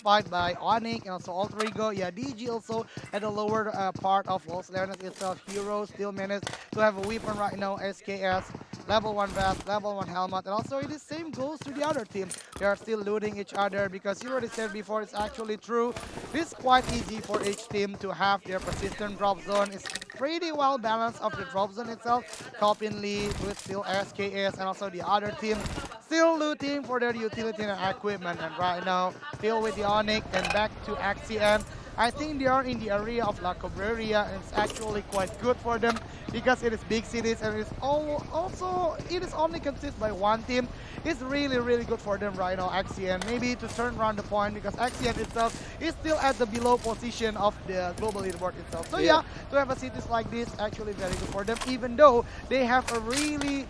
fight by Onyx and also Alter Ego. Yeah, DG also at the lower part of Los Leones itself. Hero still managed to have a weapon right now. SKS, level 1 vest, level 1 helmet. And also it is same goes to the other team. They are still looting each other because you already said before it's actually true. It's quite easy for each team to have their persistent drop zone. It's pretty well balanced of the drop zone itself. Copin Lee with still SKS and also the other team still looting for their utility and equipment. And right now, still with the Onyx and back to Axiom. I think they are in the area of La Cobreria and it's actually quite good for them because it is big cities and it's also it is only consist by one team. It's really good for them right now, Axiom. Maybe to turn around the point because Axiom itself is still at the below position of the global leaderboard itself. So Yeah. yeah, to have a cities like this actually very good for them, even though they have a really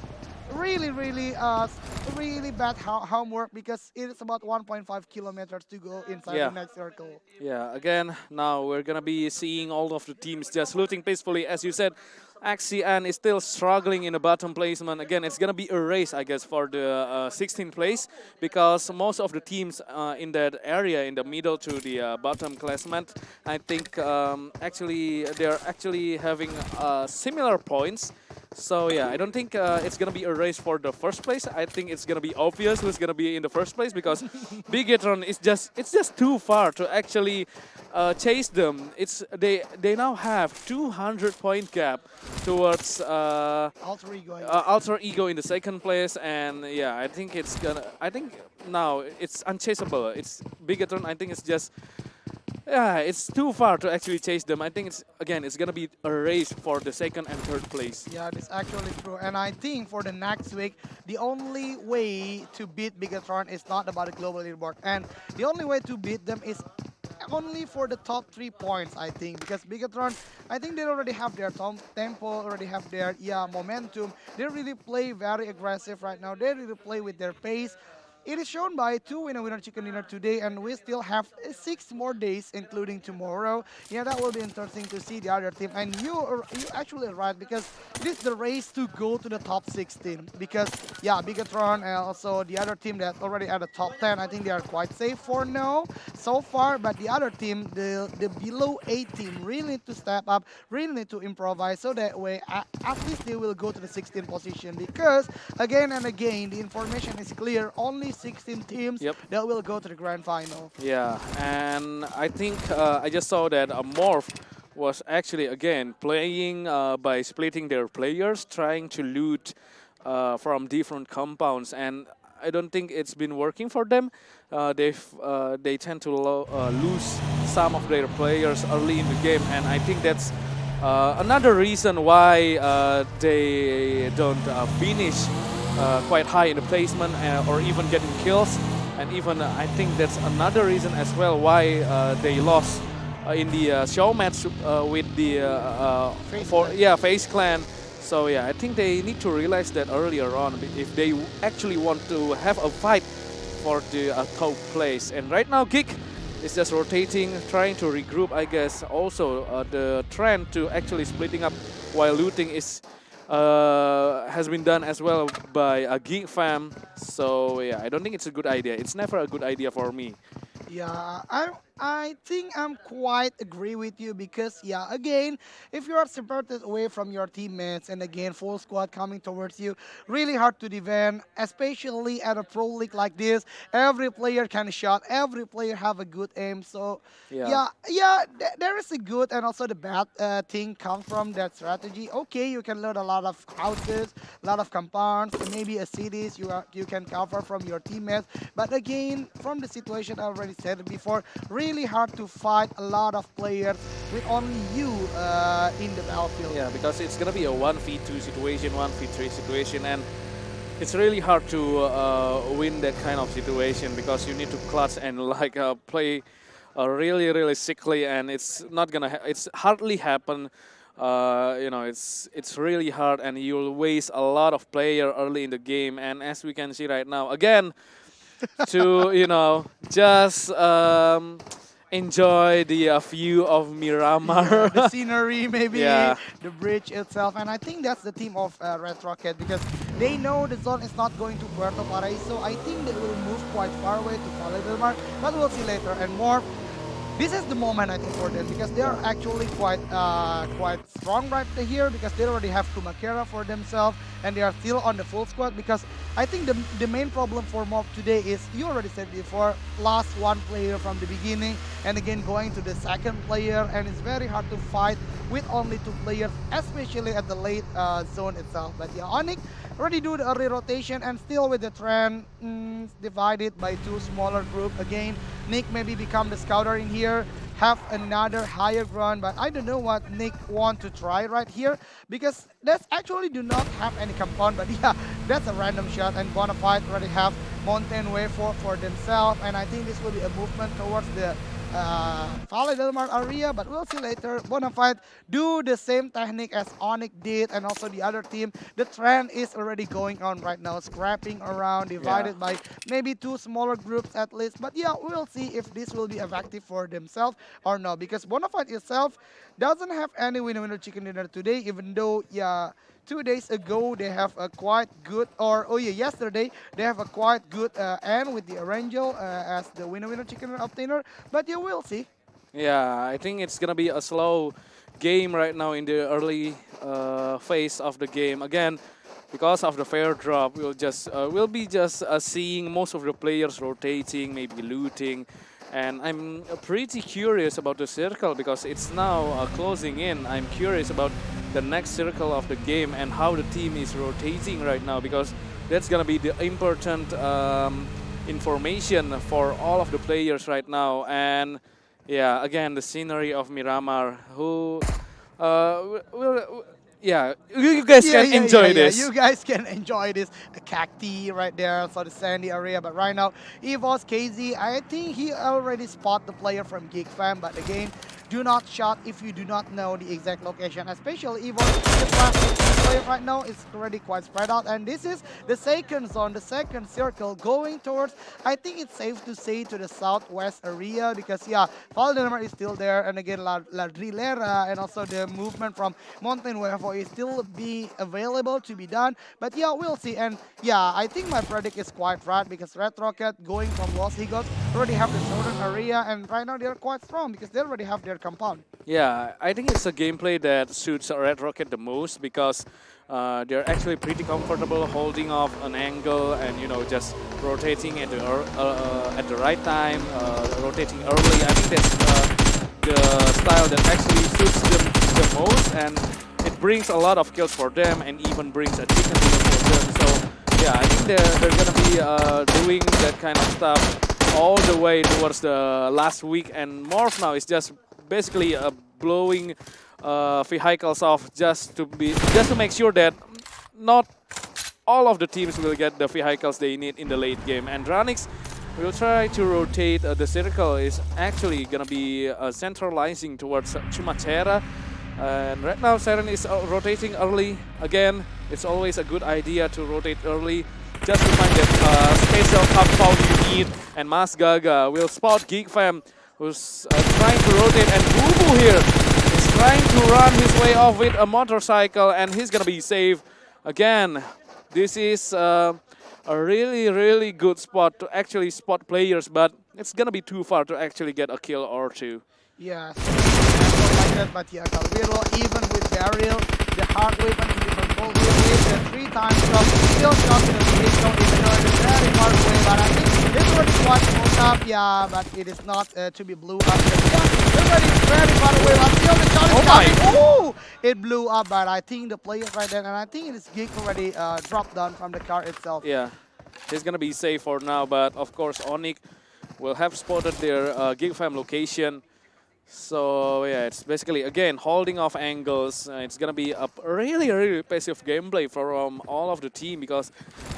bad homework because it is about 1.5 kilometers to go inside the Yeah. next circle. Yeah, again, now we're gonna be seeing all of the teams just looting peacefully. As you said, Axian is still struggling in the bottom placement. Again, it's gonna be a race, I guess, for the 16th place because most of the teams in that area, in the middle to the bottom classement, I think actually they're actually having similar points. So yeah, I don't think it's gonna be a race for the first place. I think it's gonna be obvious who's gonna be in the first place because Bigetron is just too far to actually chase them. They now have 200 point gap towards Alter ego, I guess. Alter Ego in the second place, and yeah, I think now it's unchaseable. It's Bigetron. I think it's just. Yeah, it's too far to actually chase them. I think it's gonna be a race for the second and third place. Yeah, that's actually true. And I think for the next week, the only way to beat Bigatron is not about the global leaderboard. And the only way to beat them is only for the top 3 points, I think. Because Bigatron, I think they already have their tempo, already have their momentum. They really play very aggressive right now. They really play with their pace. It is shown by two winner chicken dinner today, and we still have 6 more days, including tomorrow. Yeah, that will be interesting to see the other team. And you actually right because it is the race to go to the top 16. Because yeah, Bigatron and also the other team that already at the top 10, I think they are quite safe for now so far. But the other team, the below 8 team, really need to step up, really need to improvise, so that way at least they will go to the 16th position. Because again and again, the information is clear. Only 16 teams Yep. that will go to the grand final. Yeah, and I think I just saw that Morph was actually again playing by splitting their players, trying to loot from different compounds, and I don't think it's been working for them. They tend to lose some of their players early in the game, and I think that's another reason why they don't finish quite high in the placement or even getting kills. And even I think that's another reason as well why they lost in the show match with the FaZe Clan. So yeah, I think they need to realize that earlier on if they actually want to have a fight for the top place. And right now, Geek is just rotating, trying to regroup. I guess also the trend to actually splitting up while looting is. Has been done as well by a Geek Fam. So yeah, I don't think it's a good idea. It's never a good idea for me. Yeah, I think I'm quite agree with you because yeah, again, if you are separated away from your teammates and again full squad coming towards you, really hard to defend, especially at a pro league like this. Every player can shot, every player have a good aim. So Yeah. there is a good and also the bad thing come from that strategy. Okay, you can load a lot of houses, a lot of compounds, maybe a cities you can cover from your teammates. But again, from the situation I already said before, really hard to fight a lot of players with only you in the battlefield. Yeah, because it's gonna be a 1v2 situation, 1v3 situation, and it's really hard to win that kind of situation because you need to clutch and like play really sickly, and it's not gonna. It's hardly happen. It's really hard, and you'll waste a lot of player early in the game. And as we can see right now, again, to just enjoy the view of Miramar. The scenery, maybe Yeah. the bridge itself, and I think that's the team of Red Rocket because They know the zone is not going to Puerto Paraíso. I think they will move quite far away to Valle del Mar, but we'll see later. And more, this is the moment I think for them because they are Yeah. actually quite strong right here because they already have Kumakera for themselves and they are still on the full squad because I think the main problem for Mob today is you already said before lost one player from the beginning and again going to the second player and it's very hard to fight with only two players especially at the late zone itself. But yeah, Onyx already do the early rotation and still with the trend divided by two smaller group again. Nick maybe become the scouter in here, have another higher ground, but I don't know what Nick want to try right here because that's actually do not have any compound, but yeah, that's a random shot and Bonafide already have Mountain Wave for themselves and I think this will be a movement towards the Valle del Mar area, but we'll see later. Bonafide do the same technique as Onyx did and also the other team. The trend is already going on right now, scrapping around, Yeah. divided by maybe two smaller groups at least. But yeah, we'll see if this will be effective for themselves or not, because Bonafide itself doesn't have any winner-winner chicken dinner today, even though, yeah, 2 days ago they have a quite good, or oh yeah, yesterday they have a quite good end with the Arangel as the winner-winner chicken obtainer. But you will see. Yeah, I think it's gonna be a slow game right now in the early phase of the game. Again, because of the fair drop, we'll be just seeing most of the players rotating, maybe looting, and I'm pretty curious about the circle because it's now closing in. I'm curious about the next circle of the game and how the team is rotating right now because that's gonna be the important information for all of the players right now. And yeah, again, the scenery of Miramar, who will, yeah, you guys Yeah, can yeah, yeah, enjoy yeah. this. You guys can enjoy this cacti right there, so the sandy area. But right now, Evos KZ, I think he already spot the player from Geek Fam. But again, do not shot if you do not know the exact location. Especially Evos, the player right now is already quite spread out. And this is the second zone, the second circle going towards. I think it's safe to say to the southwest area because yeah, Valdenemar is still there, and again La Drilera and also the movement from Mountain Wave is still be available to be done. But yeah, we'll see. And yeah, I think my predict is quite right because Red Rocket going from Los Higos already have the southern area, and right now they're quite strong because they already have their compound. Yeah, I think it's a gameplay that suits Red Rocket the most because they're actually pretty comfortable holding off an angle and just rotating at the right time, rotating early. I think that's the style that actually suits them the most, and it brings a lot of kills for them and even brings a chicken dinner for them. So yeah, I think they're gonna be doing that kind of stuff all the way towards the last week, and Morph now is just basically blowing vehicles off just to make sure that not all of the teams will get the vehicles they need in the late game. And Dranix will try to rotate. The circle is actually gonna be centralizing towards Chumacera. And right now Siren is rotating early. Again, it's always a good idea to rotate early just to find that special compound you need. And Mas Gaga will spot Geek Fam, who's trying to rotate, and Bubu here is trying to run his way off with a motorcycle, and he's gonna be safe. Again, this is a really good spot to actually spot players, but it's gonna be too far to actually get a kill or two. Yeah, like that, but yeah, Calvero, even with Daryl, the hard weapon to be controlled with the 3 times drop, still shot in the vehicle, even though it's a very hard way, but I think this one is quite close up, yeah, but it is not to be blew up. Yeah, everybody is very far away, but still the shot is coming. Oh, it blew up, but I think the players right there, and I think it is Geek already dropped down from the car itself. Yeah, he's gonna be safe for now, but of course Onyx will have spotted their Geek Fam location. So yeah, it's basically again holding off angles. It's gonna be a really passive gameplay from all of the team because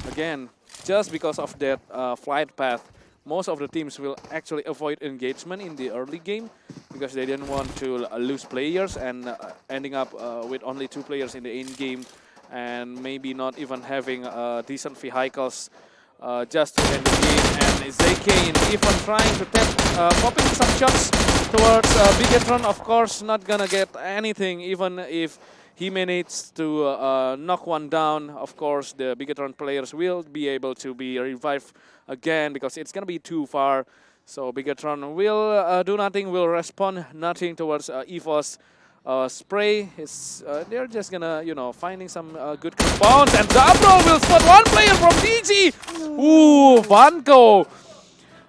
again, just because of that flight path, most of the teams will actually avoid engagement in the early game because they didn't want to lose players and ending up with only 2 players in the end game and maybe not even having decent vehicles just to end the game. And Zaykain even trying to tap, popping some shots towards Bigatron. Of course, not gonna get anything even if he manages to knock one down, of course, the Bigatron players will be able to be revived again because it's going to be too far. So Bigatron will do nothing, will respond nothing towards EVO's spray. They're just gonna, finding some good compounds. And Zabro will spot one player from DG. Ooh, Vanko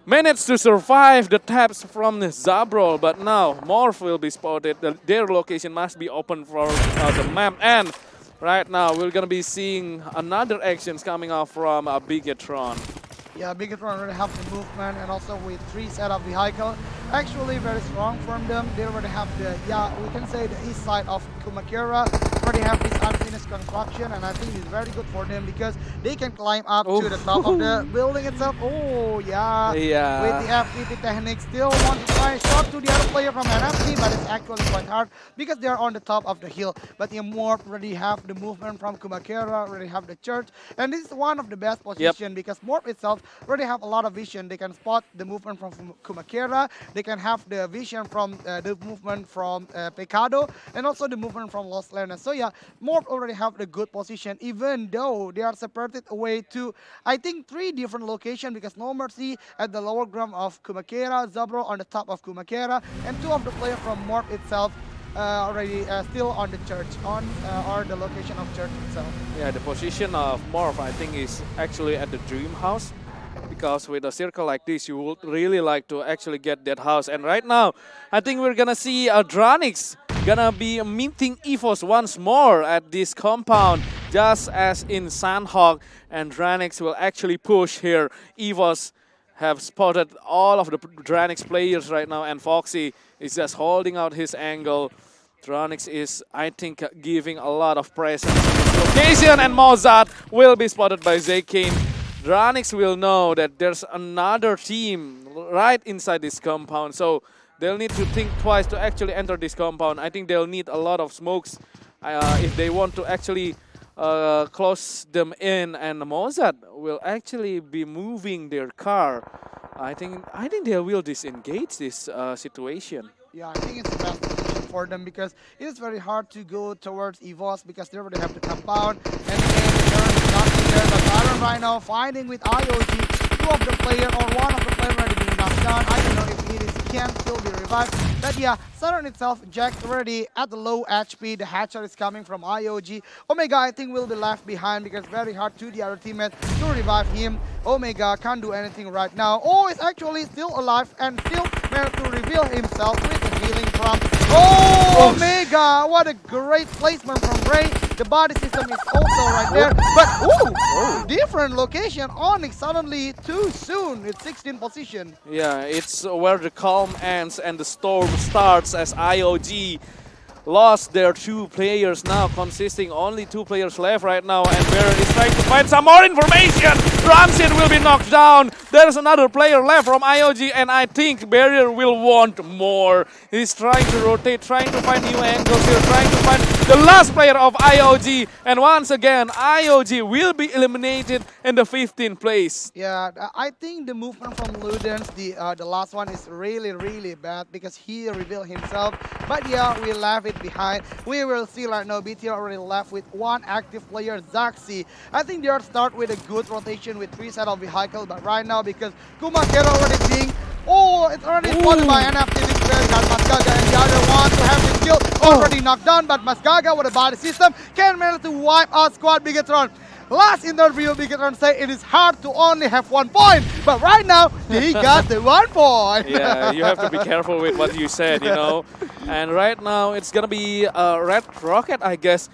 managed to survive the taps from Zabro, but now Morph will be spotted. Their location must be open for the map. And right now we're gonna be seeing another actions coming off from Bigatron. Yeah, Bigatron already have the movement and also with 3 setup vehicle. Actually very strong from them. They already have the, we can say the east side of Kumakera. Already have this unfinished construction, and I think it's very good for them because they can climb up to the top of the building itself. Oh, yeah. With the FPP technique, still want to try a shot to the other player from NFC, but it's actually quite hard because they are on the top of the hill. But the Morph already have the movement from Kumakera, already have the church, and this is one of the best position because Morph itself already have a lot of vision. They can spot the movement from Kumakera, they can have the vision from the movement from Pecado, and also the movement from Los Leones. So yeah, Morph already have the good position, even though they are separated away to, I think, 3 different locations because No Mercy at the lower ground of Kumakera, Zabro on the top of Kumakera, and 2 of the players from Morph itself already still on the church, or the location of church itself. Yeah, the position of Morph, I think, is actually at the Dream House. Because with a circle like this, you would really like to actually get that house. And right now, I think we're gonna see Dranix gonna be meeting EVOS once more at this compound, just as in Sandhawk. And Dranix will actually push here. EVOS have spotted all of the Dranix players right now, and Foxy is just holding out his angle. Dranix is, I think, giving a lot of presence in this location, and Mozart will be spotted by Zekane. Dranix will know that there's another team right inside this compound, so they'll need to think twice to actually enter this compound. I think they'll need a lot of smokes if they want to actually close them in, and Mozart will actually be moving their car. I think they will disengage this situation. Yeah, I think it's the best position for them because it is very hard to go towards EVOS because they already have the compound, and again the turn is not there. But Baron right now fighting with IOG, 2 of the player or 1 of the player already being knocked down. I don't know if it is can still be revived. But yeah, Saturn itself, Jack already at the low HP. The headshot is coming from IOG. Omega, I think, will be left behind because very hard to the other teammate to revive him. Omega can't do anything right now. Oh, it's actually still alive and still managed to reveal himself with the healing from Omega. What a great placement from Ray. The body system is also right there. But different location. Onyx suddenly too soon. It's 16th position. Yeah, it's where the calm ends and the storm starts as IOG lost their 2 players now, consisting only 2 players left right now, and Barrett is trying to find some more information. Ramsin will be knocked down. There's another player left from IOG, and I think Barrier will want more. He's trying to rotate, trying to find new angles here, trying to find the last player of IOG, and once again IOG will be eliminated in the 15th place. Yeah, I think the movement from Ludens, the last one, is really bad because he revealed himself. But yeah, we left it behind. We will see right now BTR already left with 1 active player, Zaxi. I think they are start with a good rotation with 3 set of vehicle, but right now because Kumakera already being it's already spotted by NFC. This is very hard. Masgaga and the other one to have his kill already knocked down, but Masgaga with a body system can manage to wipe out squad Bigatron. Last interview, Bigatron said it is hard to only have 1 point, but right now he got the 1 point. Yeah, you have to be careful with what you said, you know. And right now it's gonna be Red Rocket, I guess,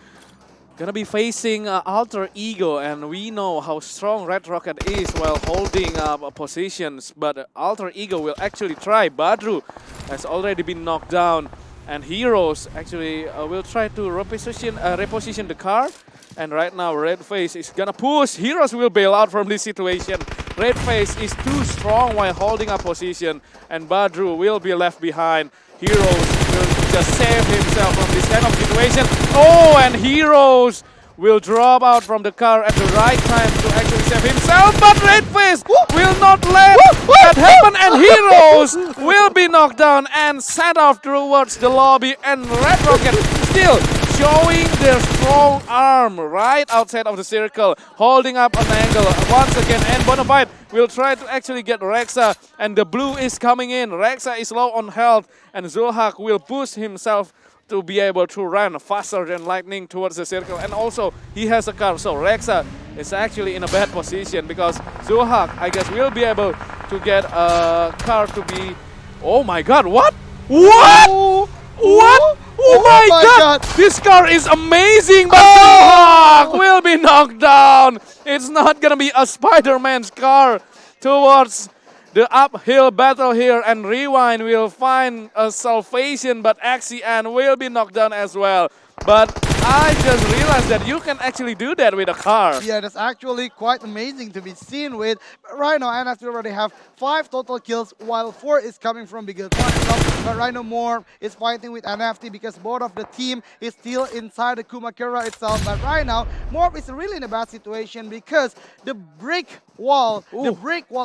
gonna be facing Alter Ego, and we know how strong Red Rocket is while holding positions. But Alter Ego will actually try. Badru has already been knocked down, and Heroes actually will try to reposition the car. And right now Redface is gonna push. Heroes will bail out from this situation. Redface is too strong while holding a position, and Badru will be left behind. Heroes will just save himself from this kind of situation. Oh, and Heroes will drop out from the car at the right time to actually save himself, but Redface will not let that happen, and Heroes will be knocked down and sent off towards the lobby, and Red Rocket still showing their strong arm right outside of the circle, holding up an angle once again. And Bonafide will try to actually get Rexa, and the blue is coming in. Rexa is low on health, and Zulhak will push himself to be able to run faster than lightning towards the circle. And also, he has a car, so Rexa is actually in a bad position because Zulhak, I guess, will be able to get a car to be... Oh my god, what? What? What? Oh my god! This car is amazing, but Zulhak will be knocked down. It's not gonna be a Spider-Man's car towards the uphill battle here, and Rewind will find a salvation, but Axian will be knocked down as well. But I just realized that you can actually do that with a car. Yeah, that's actually quite amazing to be seen with. But right now, NFT already have 5 total kills, while 4 is coming from Bigger Tron. But right now, Morph is fighting with NFT because both of the team is still inside the Kumakura itself. But right now, Morph is really in a bad situation because the brick wall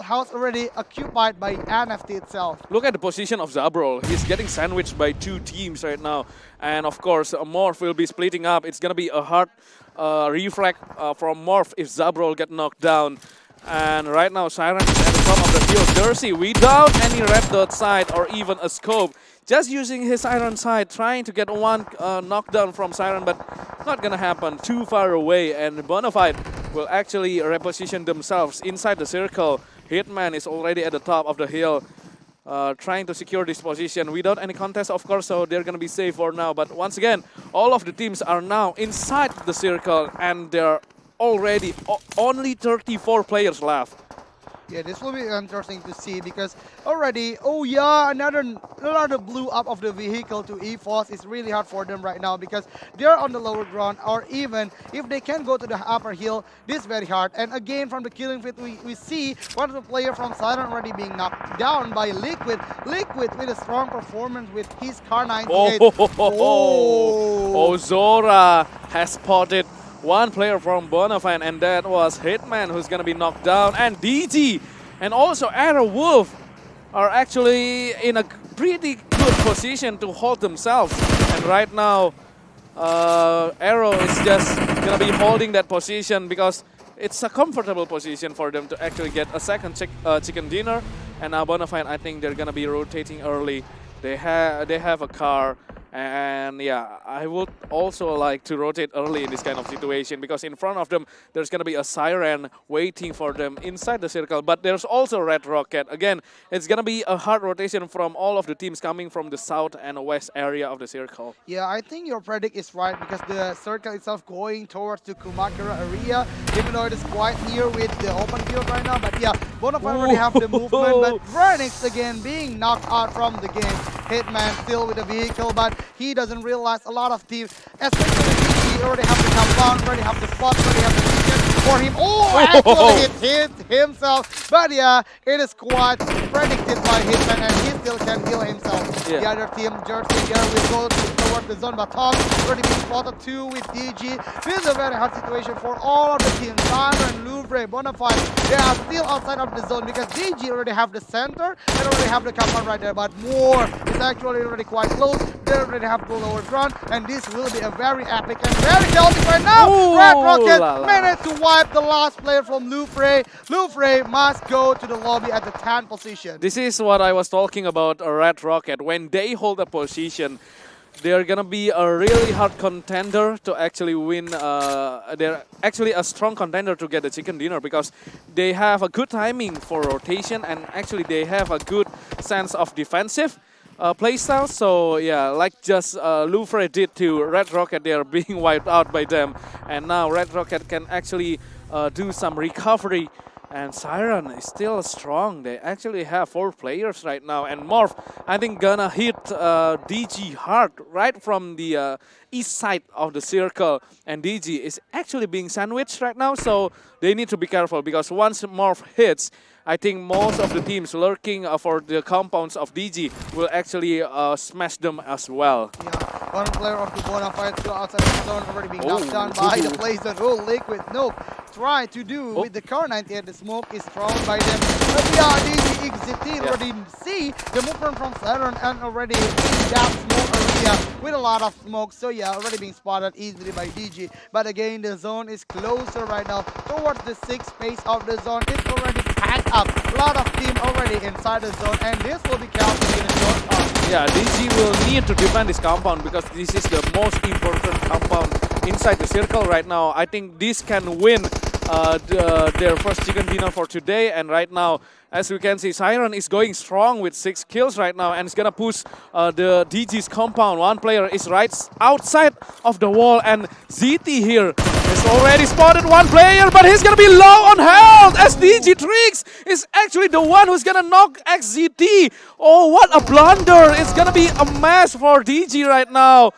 house already occupied by NFT itself. Look at the position of Zabrol. He's getting sandwiched by 2 teams right now. And of course, Morph will be splitting up. It's going to be a hard reflect from Morph if Zabrol get knocked down. And right now, Siren is at the top of the field. Jersey without any red dot sight or even a scope. Just using his iron sight, trying to get one knockdown from Siren, but not going to happen. Too far away. And Bonafide will actually reposition themselves inside the circle. Hitman is already at the top of the hill. Trying to secure this position without any contest, of course, so they're going to be safe for now. But once again, all of the teams are now inside the circle, and there are already only 34 players left. Yeah, this will be interesting to see because already, oh yeah, another blue up of the vehicle to EFOS is really hard for them right now because they're on the lower ground, or even if they can go to the upper hill, this is very hard. And again, from the killing field, we see one of the players from Siren already being knocked down by Liquid. Liquid with a strong performance with his car 98. Oh, Zora has spotted one player from Bonafide, and that was Hitman, who's going to be knocked down. And DG and also Aerowolf are actually in a pretty good position to hold themselves. And right now, Aero is just going to be holding that position because it's a comfortable position for them to actually get a second chicken dinner. And now Bonafide, I think they're going to be rotating early. They have a car. And yeah, I would also like to rotate early in this kind of situation because in front of them, there's going to be a Siren waiting for them inside the circle. But there's also Red Rocket. Again, it's going to be a hard rotation from all of the teams coming from the south and west area of the circle. Yeah, I think your predict is right because the circle itself going towards the Kumakura area, even though it is quite near with the open field right now. But yeah, Bonafide already have the movement, but Vernix again being knocked out from the game. Hitman still with the vehicle, but he doesn't realize a lot of teams, especially he already have the compound, already have the spot, already have the vision for him. Oh, actually it hit himself. But yeah, it is quite predicted by Hitman, and he still can heal himself. Yeah. The other team, Jersey here, will go towards the zone, but Tom already been spotted too with DG. This is a very hard situation for all of the teams. Siren, Louvre, Bonafide, they are still outside of the zone because DG already have the center and already have the compound right there, but more is actually already quite close. They already have the lower ground, and this will be a very epic and very chaotic right now. Ooh, Red Rocket managed to wipe the last player from Louvre. Louvre must go to the lobby at the 10th position. This is what I was talking about, a Red Rocket. When they hold a position, they're going to be a really hard contender to actually win. They're actually a strong contender to get the chicken dinner because they have a good timing for rotation, and actually they have a good sense of defensive playstyle. So yeah, like just Louvre did to Red Rocket, they are being wiped out by them. And now Red Rocket can actually do some recovery. And Siren is still strong. They actually have 4 players right now. And Morph, I think, gonna hit DG hard right from the east side of the circle. And DG is actually being sandwiched right now. So they need to be careful because once Morph hits, I think most of the teams lurking for the compounds of DG will actually smash them as well. Yeah, one player of the Bonafide still outside the zone, already being knocked down by the Blazer. Oh, Liquid, nope. Try to do with the car 98. The smoke is thrown by them. But yeah, DG exiting already can see the movement from Siren and already in that smoke area with a lot of smoke. So yeah, already being spotted easily by DG. But again, the zone is closer right now towards the sixth phase of the zone. It's already packed up. A lot of team already inside the zone, and this will be counted in a short time. Yeah, DG will need to defend this compound because this is the most important compound inside the circle right now. I think this can win their first chicken dinner for today. And right now, as we can see, Siren is going strong with 6 kills right now, and it's gonna push the DG's compound. One player is right outside of the wall, and ZT here has already spotted one player, but he's gonna be low on health as DG Tricks is actually the one who's gonna knock XZT. Oh, what a blunder! It's gonna be a mess for DG right now.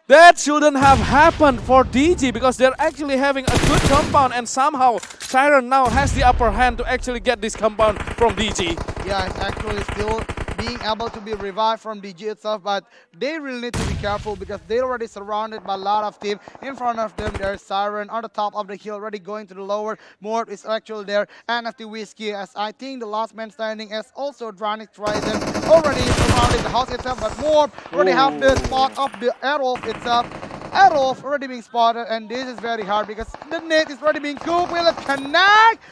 That shouldn't have happened for DG because they're actually having a good compound, and somehow Siren now has the upper hand to actually get this compound from DG. Yeah, it's actually still being able to be revived from DG itself, but they really need to be careful because they're already surrounded by a lot of team. In front of them, there's Siren on the top of the hill, already going to the lower. Morph is actually there, and FT Whiskey, as I think the last man standing, as also Dranic Trident already surrounding the house itself, but Morph already have the spot of the Aerowolf itself. Aerowolf already being spotted, and this is very hard because the net is already being cooked. Will it connect?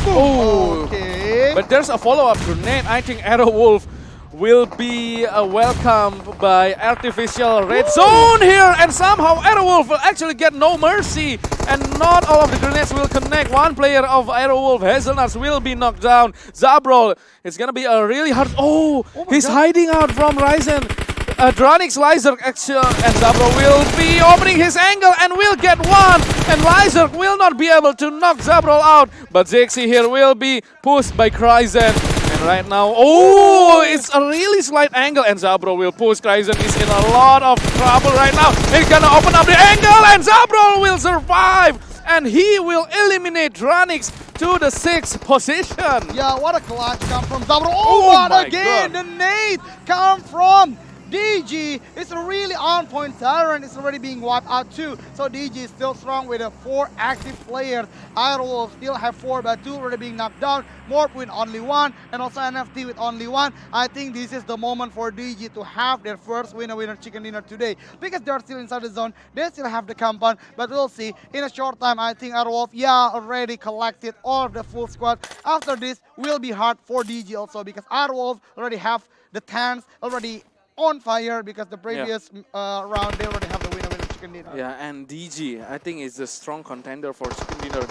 Oh, okay. But there's a follow-up grenade. I think Aerowolf will be welcomed by artificial red zone here, and somehow Aerowolf will actually get no mercy, and not all of the grenades will connect. One player of Aerowolf, Hazelnuts, will be knocked down. Zabrol, it's gonna be a really hard. Oh he's God. Hiding out from Ryzen. Dronix Lyzerk action, and Zabrol will be opening his angle and will get one, and Lyzerk will not be able to knock Zabrol out, but Zexy here will be pushed by Kryzen. And right now, it's a really slight angle, and Zabrol will push. Kryzen is in a lot of trouble right now. He's gonna open up the angle, and Zabrol will survive, and he will eliminate Dronix to the 6th position. Yeah, what a clutch come from Zabrol. Oh, but again, the nade come from DG. It's a really on point. Siren is already being wiped out too. So DG is still strong with 4 active players. Aerowolf still have 4, but 2 already being knocked down. Morph with only 1, and also NFT with only 1. I think this is the moment for DG to have their first winner chicken dinner today, because they're still inside the zone. They still have the compound, but we'll see in a short time. I think Aerowolf, already collected all of the full squad. After this will be hard for DG also, because Aerowolf already have the tanks already on fire, because the previous round they already have the winner chicken dinner. Yeah, and DG, I think, is a strong contender for chicken dinner.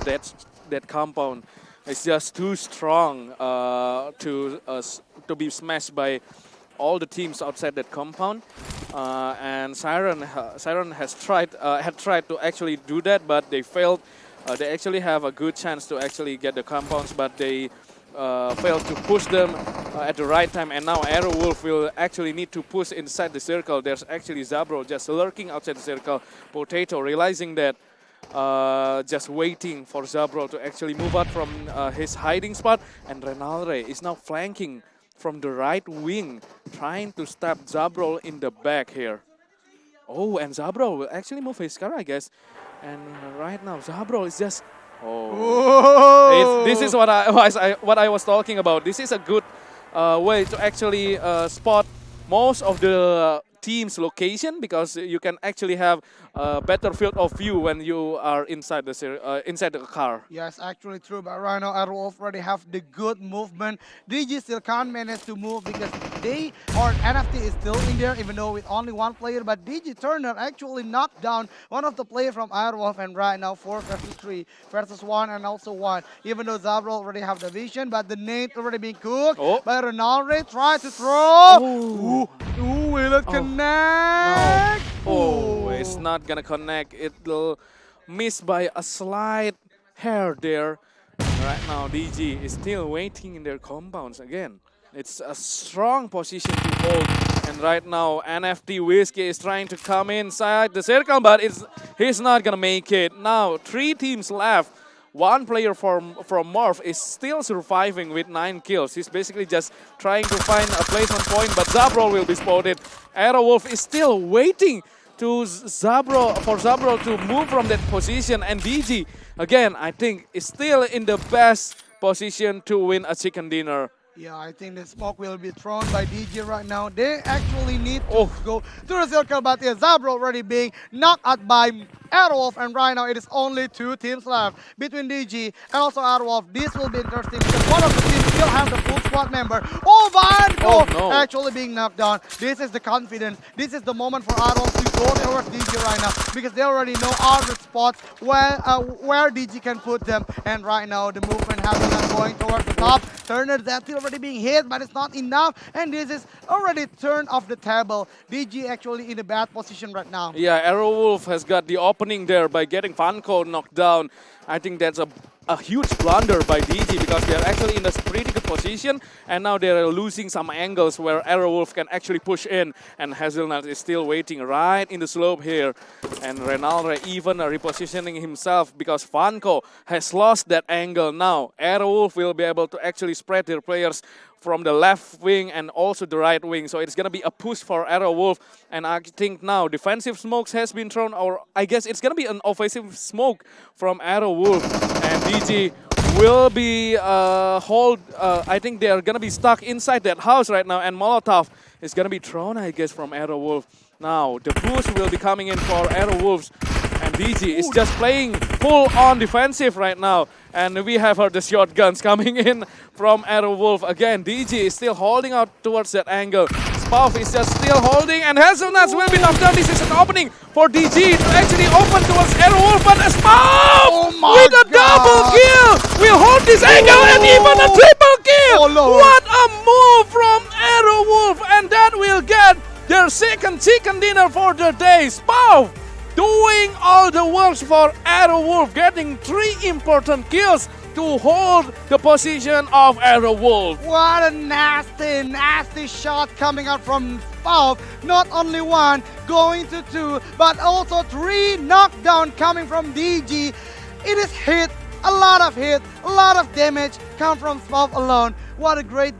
That compound is just too strong to be smashed by all the teams outside that compound. And Siren had tried to actually do that, but they failed. They actually have a good chance to actually get the compounds, but they failed to push them at the right time, and now Aerowolf will actually need to push inside the circle. There's actually Zabrol just lurking outside the circle. Potato realizing that, just waiting for Zabrol to actually move out from his hiding spot, and Renalre is now flanking from the right wing, trying to stab Zabrol in the back here. Oh, and Zabrol will actually move his car, I guess. And right now, Zabrol is just... this is what I was talking about. This is a good way to actually spot most of the team's location, because you can actually have a better field of view when you are inside the car. Yes, actually true. But right now, Aerowolf already have the good movement. DG still can't manage to move because NFT is still in there, even though with only 1 player. But DG Turner actually knocked down one of the players from Aerowolf, and right now 4 versus 3 versus 1 and also 1. Even though Zabrol already have the vision, but the nade already being cooked. By Renalre, try to throw. Will it connect? No. It's not gonna connect. It'll miss by a slight hair there. Right now, DG is still waiting in their compounds again. It's a strong position to hold. And right now, NFT Whiskey is trying to come inside the circle, but he's not gonna make it. Now, 3 teams left. 1 player from Morph is still surviving with 9 kills. He's basically just trying to find a placement point, but Zabrol will be spotted. Aerowolf is still waiting for Zabrol to move from that position, and DG, again, I think is still in the best position to win a chicken dinner Yeah, I think the smoke will be thrown by DG right now. They actually need to Oh, go to the circle, but yeah, Zabro already being knocked out by Aerowolf, and right now it is only two teams left between DG and also Aerowolf. This will be interesting because one of the teams still have the full squad member. Oh, oh Vanko no. actually being knocked down. This is the confidence. This is the moment for Aerowolf to go towards DG right now because they already know all the spots where DG can put them. And right now the movement has been going towards the top. Turner Zeti already being hit, but it's not enough. And this is already turned off the table. DG actually in a bad position right now. Yeah, Aerowolf has got the opening there by getting Vanko knocked down. I think that's a huge blunder by DG because they're actually in a pretty good position and now they're losing some angles where Aerowolf can actually push in, and Hazelnut is still waiting right in the slope here, and Renalre even repositioning himself because Vanko has lost that angle. Now Aerowolf will be able to actually spread their players from the left wing and also the right wing. So it's going to be a push for Aerowolf. And I think now defensive smokes has been thrown, or I guess it's going to be an offensive smoke from Aerowolf. And DG will be I think they are going to be stuck inside that house right now. And Molotov is going to be thrown, I guess, from Aerowolf. Now the push will be coming in for Aerowolves. And DG is just playing full on defensive right now. And we have heard the shotguns coming in from Aerowolf. Again, DG is still holding out towards that angle. Spauf is just still holding, and Hazelnuts will be knocked down. This is an opening for DG to actually open towards Aerowolf, but Spauf with a double kill will hold this angle and even a triple kill. Oh, Lord. What a move from Aerowolf, and that will get their second chicken dinner for the day. Spauf doing all the works for Aerowolf, getting 3 important kills to hold the position of Aerowolf. What a nasty, nasty shot coming out from Spauf. Not only one, going to 2, but also 3 knockdown coming from DG. It is hit, a lot of damage come from Spauf alone. What a great game.